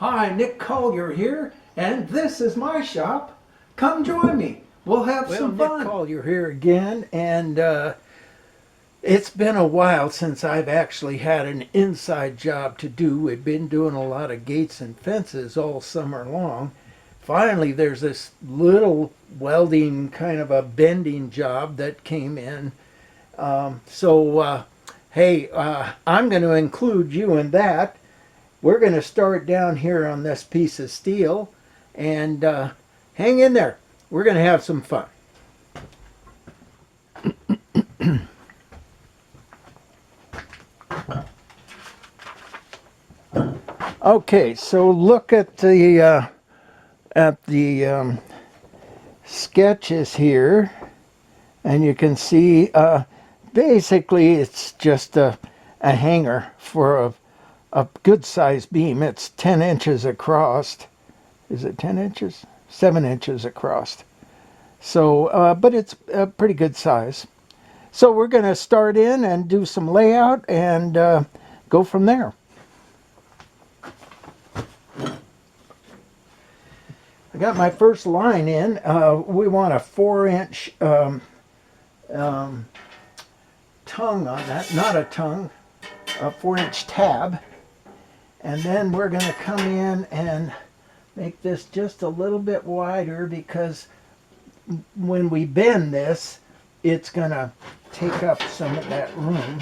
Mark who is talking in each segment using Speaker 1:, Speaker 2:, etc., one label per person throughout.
Speaker 1: Hi, Nick Collier here, and this is my shop. Come join me. We'll have some fun. Nick Collier here again, and it's been a while since I've actually had an inside job to do. We've been doing a lot of gates and fences all summer long. Finally, there's this little welding, kind of a bending job that came in. Hey, I'm going to include you in that. We're going to start down here on this piece of steel, and hang in there. We're going to have some fun. Okay, so look at the sketches here, and you can see basically it's just a hanger for a good sized beam. It's 10 inches across. Is it 10 inches? 7 inches across. So, but it's a pretty good size. So we're going to start in and do some layout and go from there. I got my first line in. We want a 4-inch tongue on that, not a tongue, a 4-inch tab. And then we're going to come in and make this just a little bit wider, because when we bend this, it's going to take up some of that room.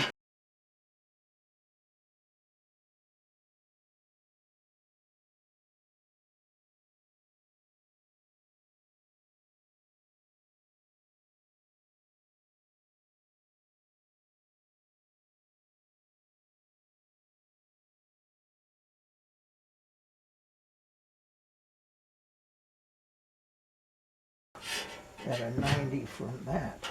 Speaker 1: At a 90 from that.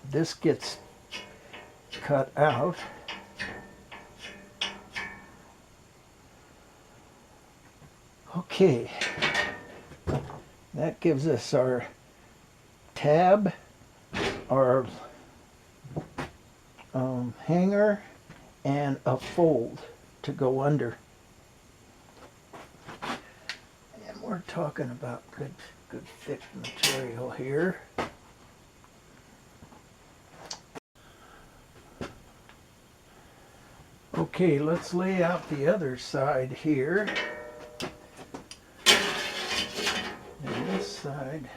Speaker 1: This gets cut out. Okay, that gives us our tab, our hanger, and a fold to go under. And we're talking about good thick material here. Okay, let's lay out the other side here. And this side.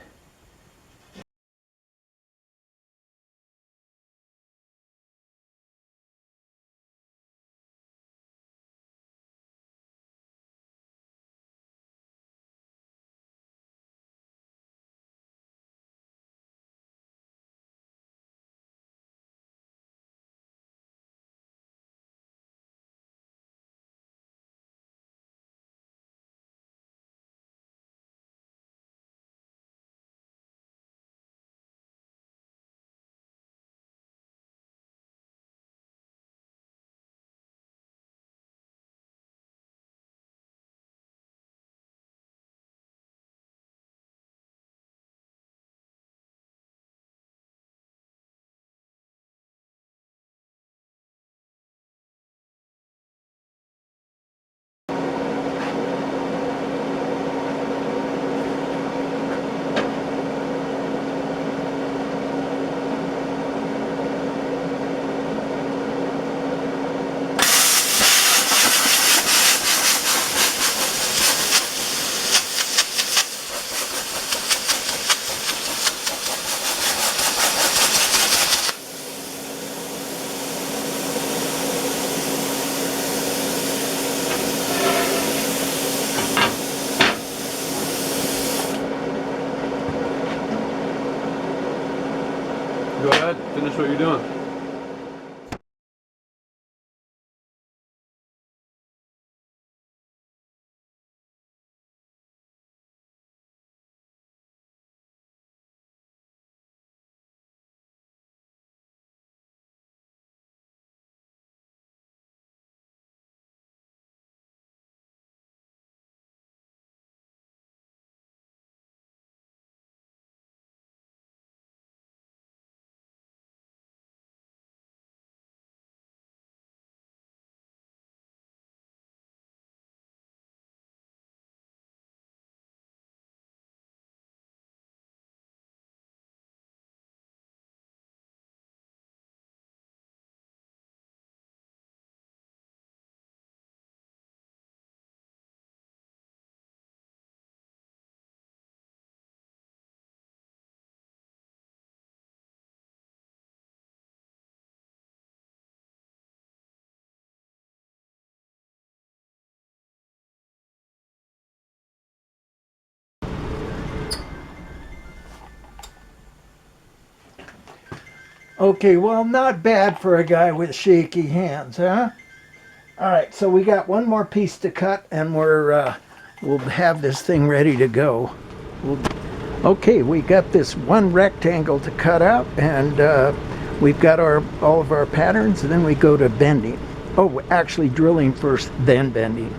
Speaker 2: Go ahead, finish what you're doing.
Speaker 1: Okay, well, not bad for a guy with shaky hands, huh? All right, so we got one more piece to cut, and we'll have this thing ready to go. We'll, okay, we got this one rectangle to cut out, and we've got all of our patterns, and then we go to bending. Oh, actually drilling first, then bending.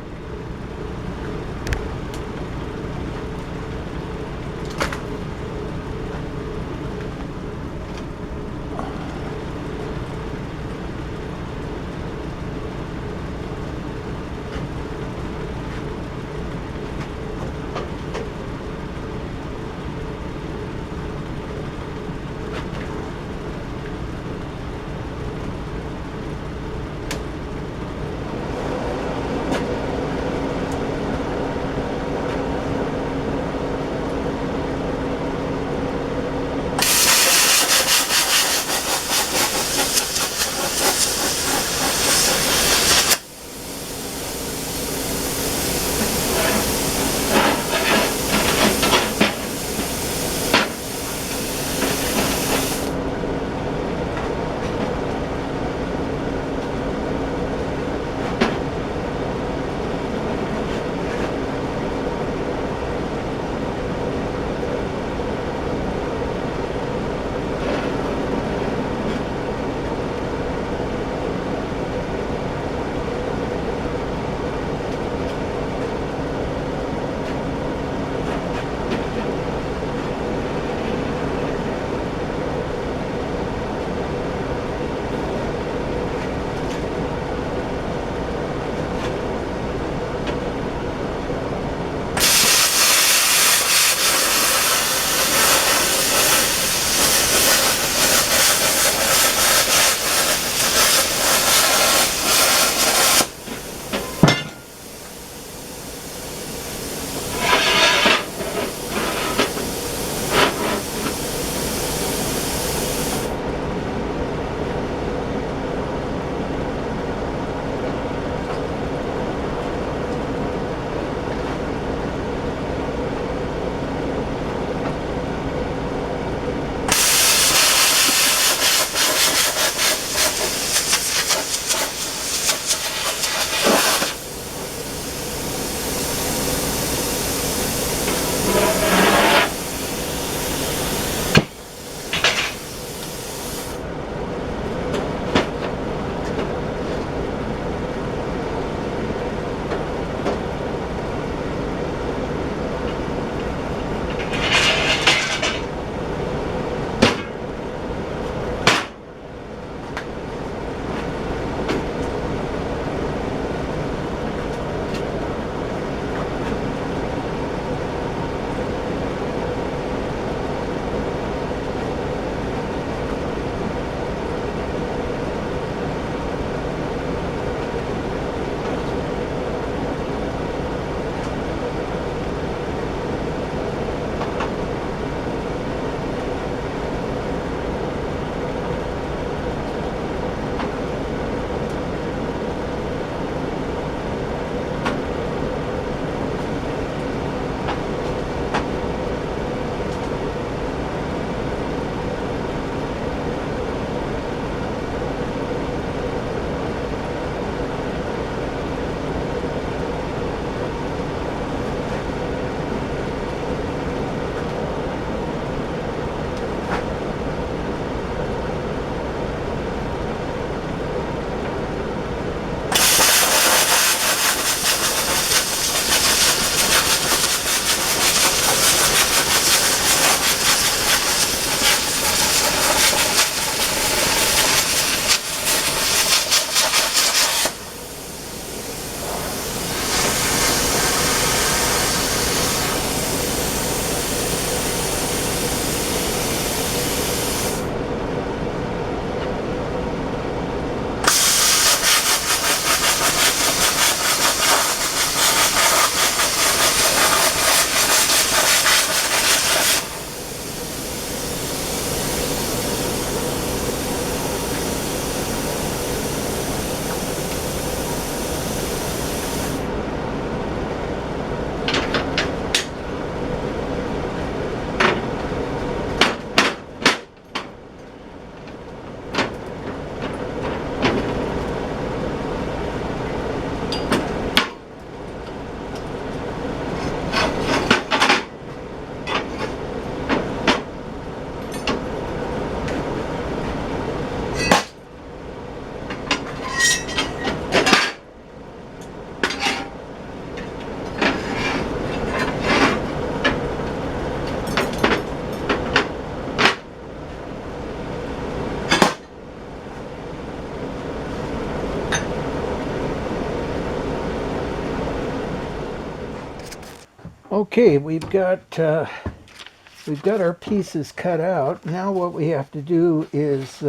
Speaker 1: Okay, we've got our pieces cut out. Now what we have to do is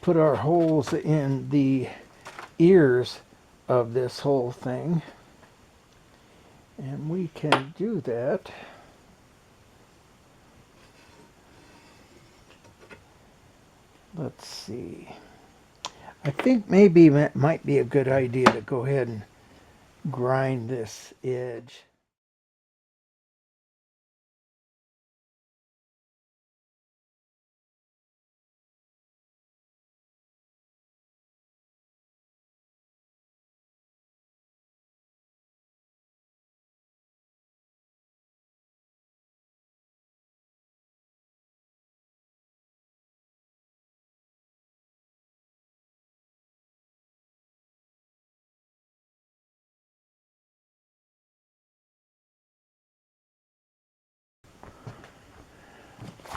Speaker 1: put our holes in the ears of this whole thing, and we can do that. Let's see. I think maybe it might be a good idea to go ahead and grind this edge.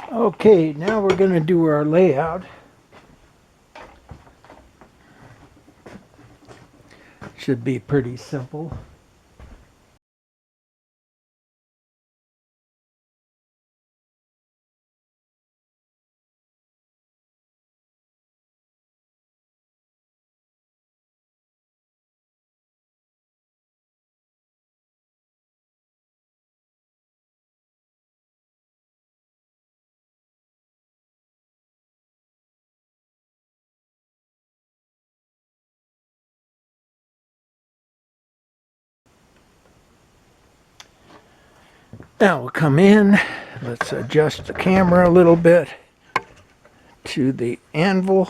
Speaker 1: Okay, now we're going to do our layout. Should be pretty simple. Now we'll come in. Let's adjust the camera a little bit to the anvil.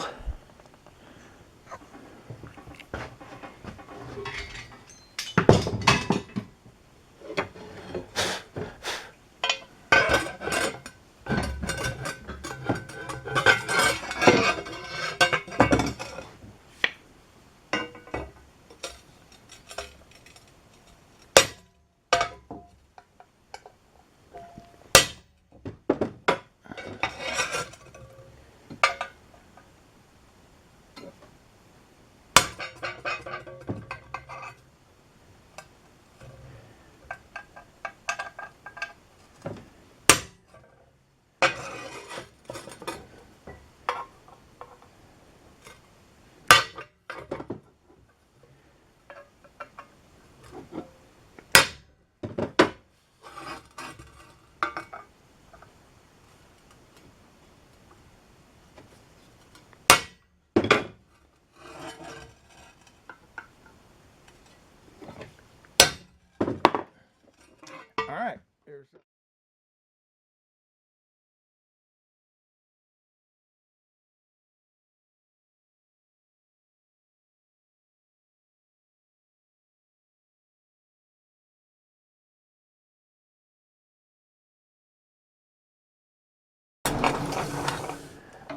Speaker 1: All right.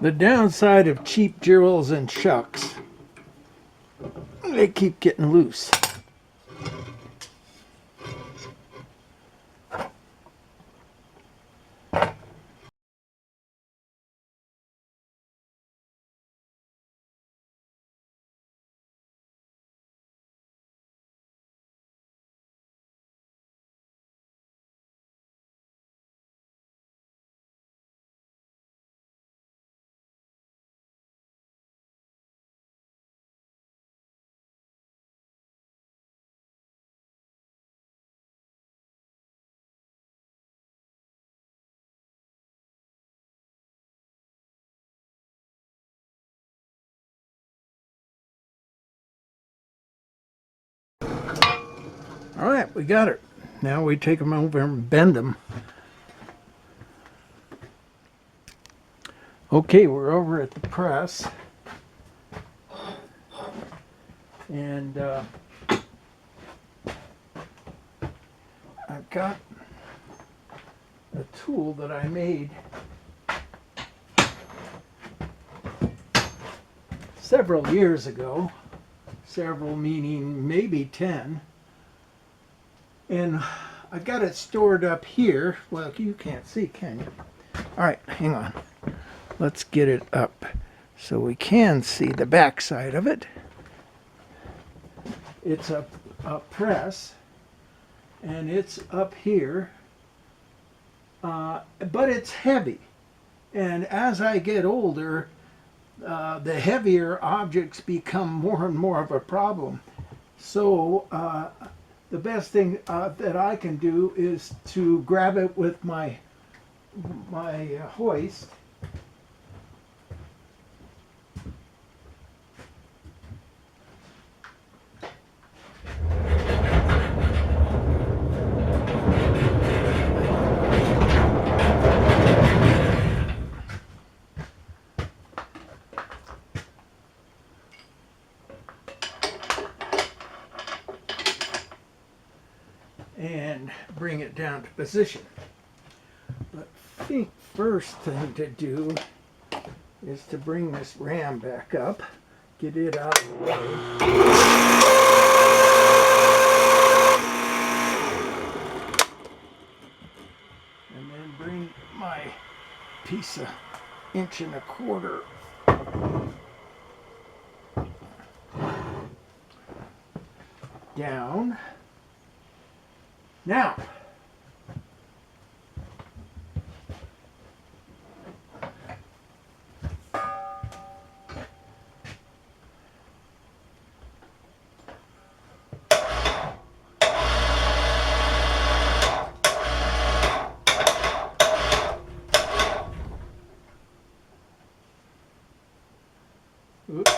Speaker 1: The downside of cheap drills and shucks, they keep getting loose. All right, we got it. Now we take them over and bend them. Okay, we're over at the press. And I've got a tool that I made several years ago. Several meaning maybe 10. And I got it stored up here. Well, you can't see, can you? All right, hang on. Let's get it up so we can see the back side of it. It's a press, and it's up here, but it's heavy. And as I get older, the heavier objects become more and more of a problem. So the best thing that I can do is to grab it with my hoist. And bring it down to position. But I think first thing to do is to bring this ram back up, get it out of the way. And then bring my piece of 1.25 down. Now, oops.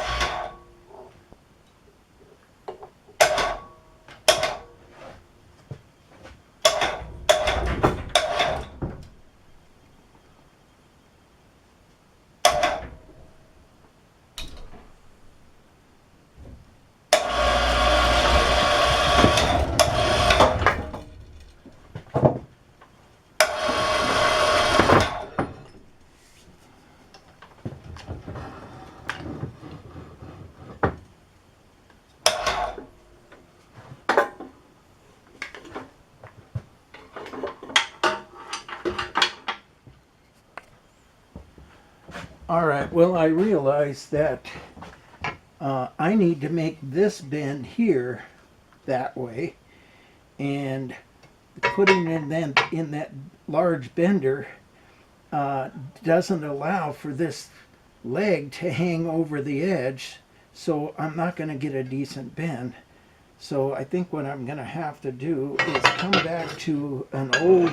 Speaker 1: All right, well, I realized that I need to make this bend here that way, and putting it then in that large bender doesn't allow for this leg to hang over the edge, so I'm not going to get a decent bend. So I think what I'm going to have to do is come back to an old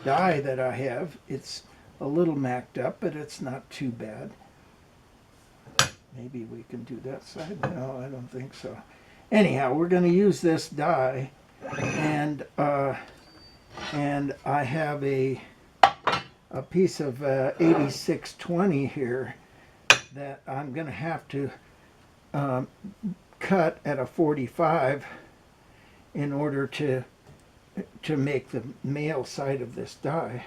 Speaker 1: die that I have. It's a little macked up, but it's not too bad. Maybe we can do that side. No, I don't think so. Anyhow, we're going to use this die, and I have a piece of 8620 here that I'm going to have to cut at a 45 in order to make the male side of this die.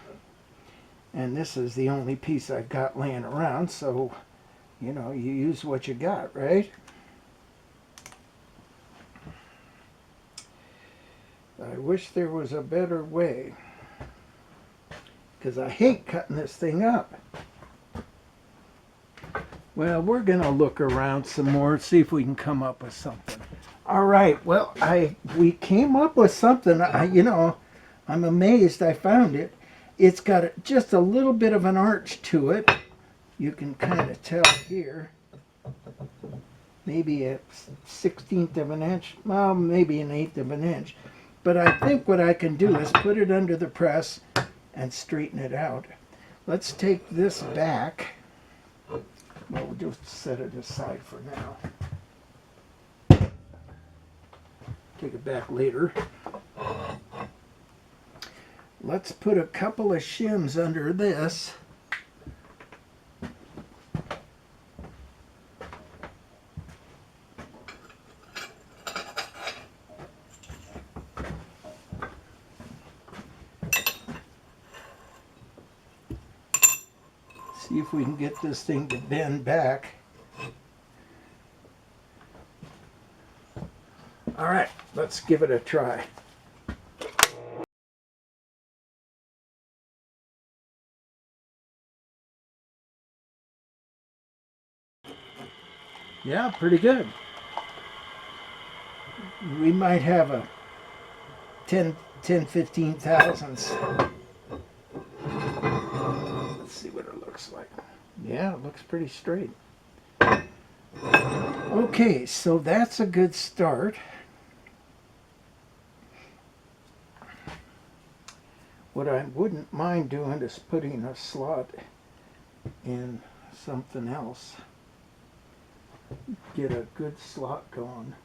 Speaker 1: And this is the only piece I've got laying around, so you know, you use what you got, right? I wish there was a better way, because I hate cutting this thing up. Well, we're going to look around some more, see if we can come up with something. All right, well, we came up with something. I'm amazed I found it. It's got just a little bit of an arch to it. You can kind of tell here. Maybe a 1/16 of an inch, well, maybe an 1/8 of an inch. But I think what I can do is put it under the press and straighten it out. Let's take this back. Well, we'll just set it aside for now. Take it back later. Let's put a couple of shims under this. See if we can get this thing to bend back. All right, let's give it a try. Yeah, pretty good. We might have a 10 10, 15 thousandths. Let's see what it looks like. Yeah, it looks pretty straight. Okay, so that's a good start. What I wouldn't mind doing is putting a slot in something else. Get a good slot going.